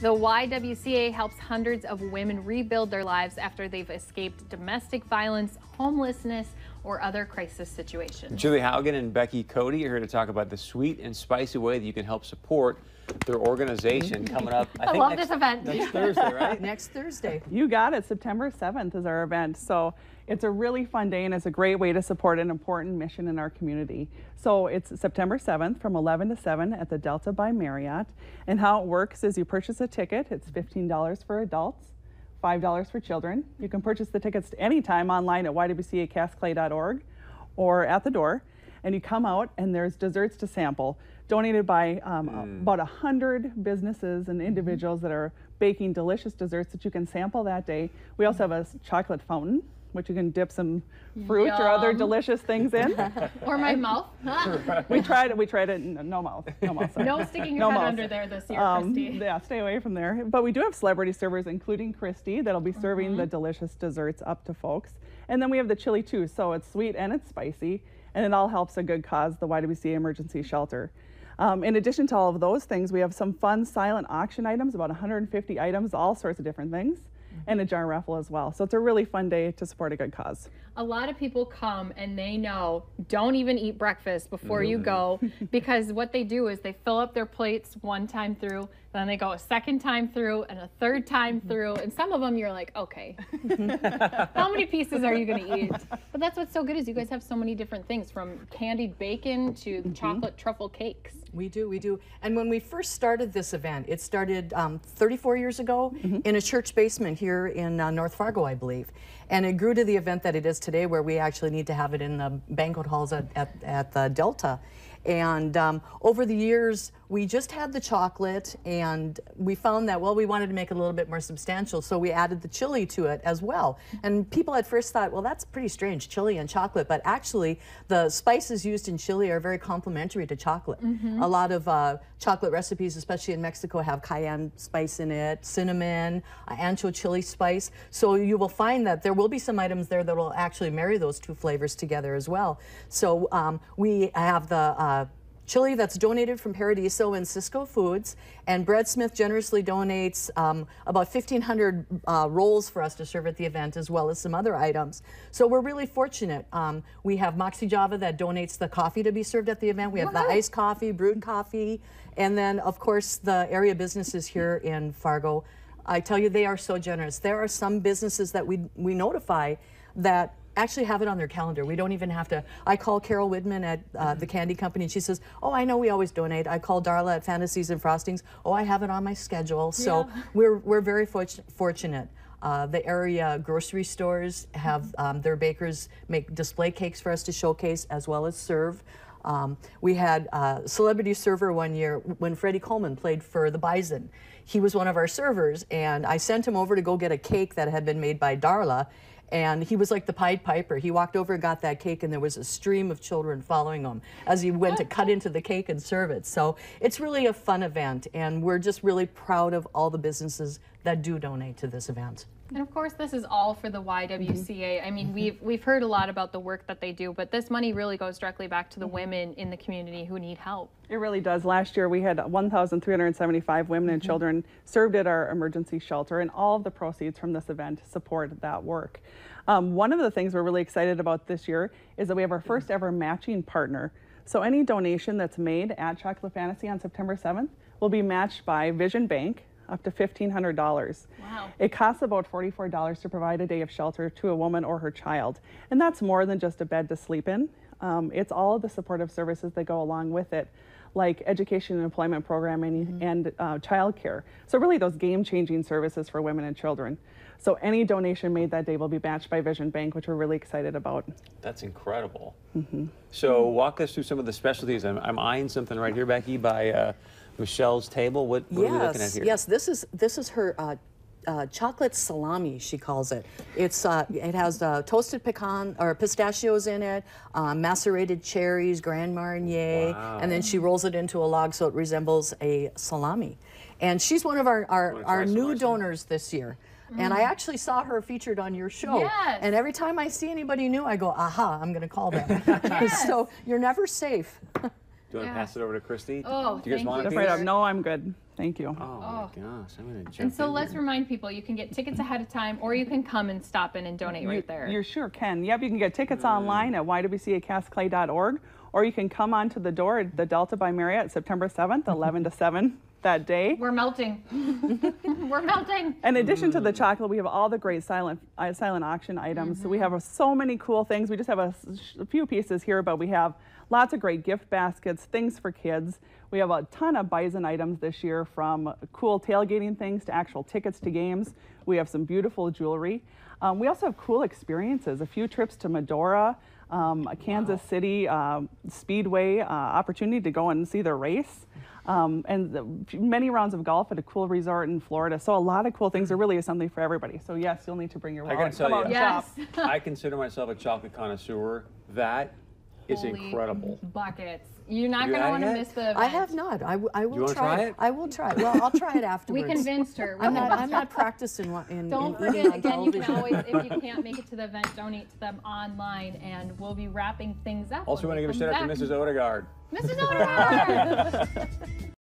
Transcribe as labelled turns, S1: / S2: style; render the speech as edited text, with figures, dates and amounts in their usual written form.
S1: The YWCA helps hundreds of women rebuild their lives after they've escaped domestic violence, homelessness, or other crisis situations.
S2: Julie Haugen and Becky Cody are here to talk about the sweet and spicy way that you can help support their organization coming up.
S1: I love this event.
S2: Next Thursday, right?
S3: Next Thursday.
S4: You got it. September 7th is our event. So it's a really fun day and it's a great way to support an important mission in our community. So it's September 7th from 11 to 7 at the Delta by Marriott. And how it works is you purchase a ticket. It's $15 for adults, $5 for children. You can purchase the tickets anytime online at ywcacasclay.org or at the door. And you come out and there's desserts to sample, donated by about 100 businesses and individuals that are baking delicious desserts that you can sample that day. We also have a chocolate fountain, which you can dip some fruit or other delicious things in.
S1: Or my mouth.
S4: We tried it, no mouth. Sorry.
S1: No sticking your head under there this year, Christy.
S4: Yeah, stay away from there. But we do have celebrity servers, including Christy, that'll be serving the delicious desserts up to folks. And then we have the chili too, so it's sweet and it's spicy, and it all helps a good cause, the YWCA Emergency Shelter. In addition to all of those things, we have some fun silent auction items, about 150 items, all sorts of different things, and a jar raffle as well. So it's a really fun day to support a good cause.
S1: A lot of people come and they know, don't even eat breakfast before you go, because what they do is they fill up their plates one time through, then they go a second time through and a third time through, and some of them you're like, okay, how many pieces are you going to eat? But that's what's so good is you guys have so many different things, from candied bacon to chocolate truffle cakes.
S3: We do. And when we first started this event, it started 34 years ago in a church basement here in North Fargo, I believe. And it grew to the event that it is today, where we actually need to have it in the banquet halls at the Delta. And over the years, we just had the chocolate, and we found that, well, we wanted to make it a little bit more substantial, so we added the chili to it as well. And people at first thought, well, that's pretty strange, chili and chocolate, but actually the spices used in chili are very complementary to chocolate. A lot of chocolate recipes, especially in Mexico, have cayenne spice in it, cinnamon, ancho chili spice. So you will find that there will be some items there that will actually marry those two flavors together as well. So we have the chili that's donated from Paradiso and Cisco Foods, and Bread Smith generously donates about 1,500 rolls for us to serve at the event, as well as some other items. So we're really fortunate. We have Moxie Java that donates the coffee to be served at the event. We have the iced coffee, brewed coffee, and then of course the area businesses here in Fargo. I tell you, they are so generous. There are some businesses that we notify that actually have it on their calendar. We don't even have to. I call Carol Widman at the candy company, and she says, oh, I know we always donate. I call Darla at Fantasies and Frostings. Oh, I have it on my schedule. So we're very fortunate. The area grocery stores have their bakers make display cakes for us to showcase as well as serve. We had a celebrity server one year when Freddie Coleman played for the Bison. He was one of our servers, and I sent him over to go get a cake that had been made by Darla. And he was like the Pied Piper. He walked over and got that cake, and there was a stream of children following him as he went to cut into the cake and serve it. So it's really a fun event, and we're just really proud of all the businesses that do donate to this event.
S1: And of course, this is all for the YWCA. I mean, we've heard a lot about the work that they do, but this money really goes directly back to the women in the community who need help.
S4: It really does. Last year, we had 1,375 women and children served at our emergency shelter, and all of the proceeds from this event support that work. One of the things we're really excited about this year is that we have our first ever matching partner. So any donation that's made at Chocolate Fantasy on September 7th will be matched by Vision Bank, up to $1,500.
S1: Wow.
S4: It costs about $44 to provide a day of shelter to a woman or her child. And that's more than just a bed to sleep in. It's all of the supportive services that go along with it, like education and employment programming and child care. So really those game-changing services for women and children. So any donation made that day will be matched by Vision Bank, which we're really excited about.
S2: That's incredible. So walk us through some of the specialties. I'm eyeing something right here, Becky, by Michelle's table. What are we looking at here?
S3: Yes, this is her chocolate salami, she calls it. It has toasted pecan or pistachios in it, macerated cherries, Grand Marnier, and then she rolls it into a log so it resembles a salami. And she's one of our new donors this year. And I actually saw her featured on your show.
S1: Yes.
S3: And every time I see anybody new, I go, aha, I'm going to call them. So you're never safe.
S2: Do you want to pass it over to Christy?
S1: Oh,
S2: do you guys
S1: thank
S2: want
S1: you,
S2: a
S4: Afraid
S2: piece?
S4: of, no, I'm good. Thank you.
S2: Oh my gosh, I'm gonna jump
S1: And so
S2: in
S1: let's
S2: here.
S1: remind people, you can get tickets ahead of time, or you can come and stop in and donate right there.
S4: You sure can. Yep, you can get tickets online at ywcacastclay.org, or you can come onto the door at the Delta by Marriott September 7th, 11 to 7 that day.
S1: We're melting. We're melting.
S4: In addition to the chocolate, we have all the great silent auction items. So we have so many cool things. We just have a few pieces here, but we have lots of great gift baskets, things for kids. We have a ton of Bison items this year, from cool tailgating things to actual tickets to games. We have some beautiful jewelry. We also have cool experiences, a few trips to Medora, a Kansas City Speedway opportunity to go and see the race. And many rounds of golf at a cool resort in Florida. So a lot of cool things. There really is something for everybody. So yes, you'll need to bring your wallet.
S2: I gotta tell
S4: Come out
S2: you,
S4: and
S1: Yes.
S4: shop.
S2: I consider myself a chocolate connoisseur. That is
S1: Holy
S2: incredible.
S1: buckets. You're not
S2: You
S1: going to
S2: had
S1: want to
S2: it?
S1: miss the event.
S3: I have not. I will
S2: You wanna
S3: try
S2: try
S3: it.
S2: it?
S3: I will try it. Well, I'll try it afterwards.
S1: We convinced her. We
S3: I'm
S1: convinced
S3: not
S1: her.
S3: practiced in
S1: Don't
S3: eating
S1: forget,
S3: on
S1: again, you can
S3: television.
S1: always, if you can't make it to the event, donate to them online, and we'll be wrapping things up.
S2: Also,
S1: when
S2: want to
S1: we
S2: give a
S1: come
S2: shout out to
S1: back.
S2: Mrs. Odegaard.
S1: Mrs. Odegaard!